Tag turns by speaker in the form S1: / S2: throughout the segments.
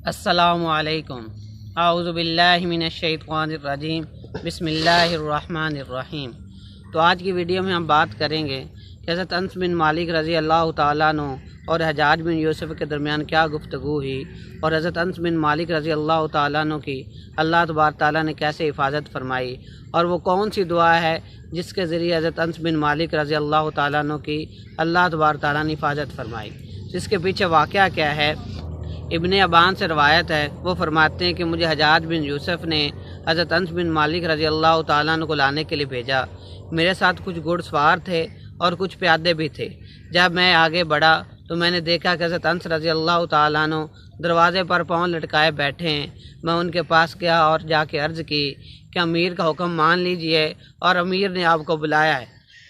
S1: السلام علیکم۔ اعوذ باللہ من الشیطان الرجیم، بسم اللہ الرحمن الرحیم۔ تو آج کی ویڈیو میں ہم بات کریں گے کہ حضرت انس بن مالک رضی اللہ تعالیٰ عنہ اور حجاج بن یوسف کے درمیان کیا گفتگو ہوئی، اور حضرت انس بن مالک رضی اللہ تعالیٰ عنہ کی اللہ تبارک تعالیٰ نے کیسے حفاظت فرمائی، اور وہ کون سی دعا ہے جس کے ذریعے حضرت انس بن مالک رضی اللہ تعالیٰ عنہ کی اللہ تبارک تعالیٰ نے حفاظت فرمائی۔ جس کے پیچھے واقعہ کیا ہے، ابن ابان سے روایت ہے، وہ فرماتے ہیں کہ مجھے حجاج بن یوسف نے حضرت انس بن مالک رضی اللہ تعالیٰ عنہ کو لانے کے لیے بھیجا۔ میرے ساتھ کچھ گھڑ سوار تھے اور کچھ پیادے بھی تھے۔ جب میں آگے بڑھا تو میں نے دیکھا کہ حضرت انس رضی اللہ تعالیٰ عنہ دروازے پر پاؤں لٹکائے بیٹھے ہیں۔ میں ان کے پاس گیا اور جا کے عرض کی کہ امیر کا حکم مان لیجئے، اور امیر نے آپ کو بلایا ہے۔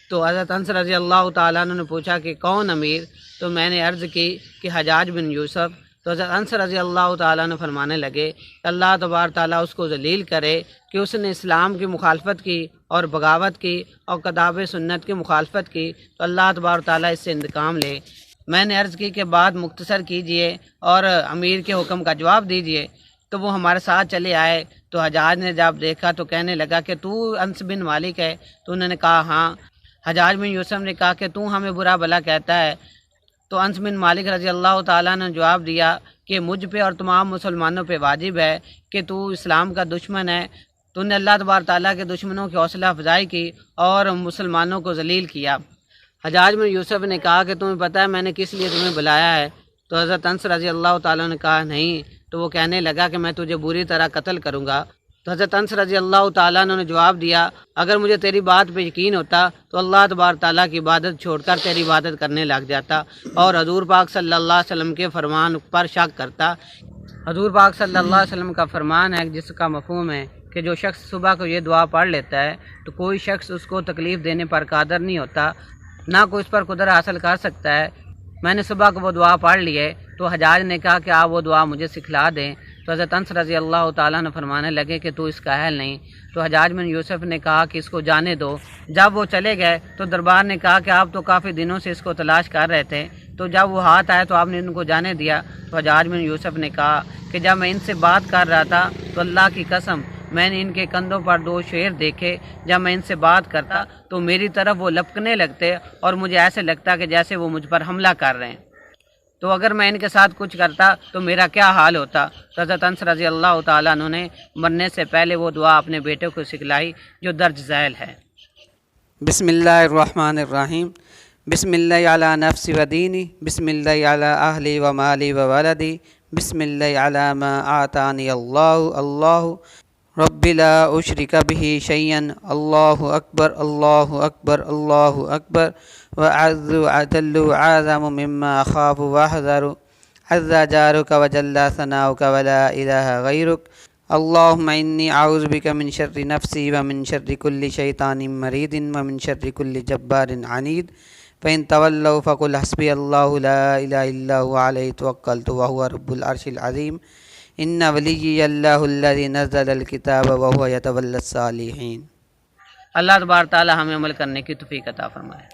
S1: تو حضرت انس رضی اللہ تعالیٰ عنہ نے پوچھا کہ کون امیر؟ تو میں نے عرض کی کہ حجاج بن یوسف۔ تو حضرت انس رضی اللہ تعالیٰ عنہ فرمانے لگے کہ اللہ تبارک تعالیٰ اس کو ذلیل کرے کہ اس نے اسلام کی مخالفت کی اور بغاوت کی اور کتاب سنت کی مخالفت کی، تو اللہ تبارک تعالیٰ اس سے انتقام لے۔ میں نے عرض کی کہ بات مختصر کیجئے اور امیر کے حکم کا جواب دیجئے۔ تو وہ ہمارے ساتھ چلے آئے۔ تو حجاج نے جب دیکھا تو کہنے لگا کہ تو انس بن مالک ہے؟ تو انہوں نے کہا ہاں۔ حجاج بن یوسف نے کہا کہ تو ہمیں برا بھلا کہتا ہے؟ تو انس بن مالک رضی اللہ تعالیٰ نے جواب دیا کہ مجھ پہ اور تمام مسلمانوں پہ واجب ہے کہ تو اسلام کا دشمن ہے، تو نے اللہ تبارک تعالیٰ کے دشمنوں کی حوصلہ افزائی کی اور مسلمانوں کو ذلیل کیا۔ حجاج بن یوسف نے کہا کہ تمہیں پتہ ہے میں نے کس لیے تمہیں بلایا ہے؟ تو حضرت انس رضی اللہ تعالیٰ نے کہا نہیں۔ تو وہ کہنے لگا کہ میں تجھے بری طرح قتل کروں گا۔ تو حضرت انس رضی اللہ تعالیٰ نے جواب دیا اگر مجھے تیری بات پہ یقین ہوتا تو اللہ تبارک تعالیٰ کی عبادت چھوڑ کر تیری عبادت کرنے لگ جاتا اور حضور پاک صلی اللہ علیہ وسلم کے فرمان پر شک کرتا۔ حضور پاک صلی اللہ علیہ وسلم کا فرمان ہے جس کا مفہوم ہے کہ جو شخص صبح کو یہ دعا پڑھ لیتا ہے تو کوئی شخص اس کو تکلیف دینے پر قادر نہیں ہوتا، نہ کوئی اس پر قدرت حاصل کر سکتا ہے۔ میں نے صبح کو وہ دعا پڑھ لی ہے۔ تو حجاج نے کہا کہ آپ وہ دعا مجھے سکھلا دیں۔ تو حضرت انس رضی اللہ تعالیٰ نے فرمانے لگے کہ تو اس کا اہل نہیں۔ تو حجاج بن یوسف نے کہا کہ اس کو جانے دو۔ جب وہ چلے گئے تو دربار نے کہا کہ آپ تو کافی دنوں سے اس کو تلاش کر رہے تھے، تو جب وہ ہاتھ آئے تو آپ نے ان کو جانے دیا۔ تو حجاج بن یوسف نے کہا کہ جب میں ان سے بات کر رہا تھا تو اللہ کی قسم میں نے ان کے کندھوں پر 2 شیر دیکھے۔ جب میں ان سے بات کرتا تو میری طرف وہ لپکنے لگتے اور مجھے ایسے لگتا کہ جیسے وہ مجھ پر حملہ کر رہے ہیں، تو اگر میں ان کے ساتھ کچھ کرتا تو میرا کیا حال ہوتا۔ تو حضرت انس رضی اللہ تعالیٰ عنہ نے مرنے سے پہلے وہ دعا اپنے بیٹے کو سکھلائی جو درج ذیل ہے۔
S2: بسم اللہ الرحمن الرحیم۔ بسم اللہ علی نفسی و دینی، بسم اللہ علی اہلی و مالی و ولدی، بسم اللہ علی ما آتانی اللہ رب لا اشرک بہ شیئا، اللہ اکبر اللہ اکبر اللہ اکبر، وأعز وأجل وأعظم مما أخاف وأحذر، عز جارك وجل ثناؤك ولا إله غيرك، اللهم إني أعوذ بك من شر نفسي ومن شر كل شيطان مريد ومن شر كل جبار عنيد، فإن تولوا فقل حسبي الله لا إله إلا هو عليه توكلت وهو رب العرش العظيم، إن وليي الله الذي نزل الكتاب وهو يتولى الصالحين۔
S1: اللہ تبارک تعالیٰ ہمیں عمل کرنے کی توفیق عطا فرمائے۔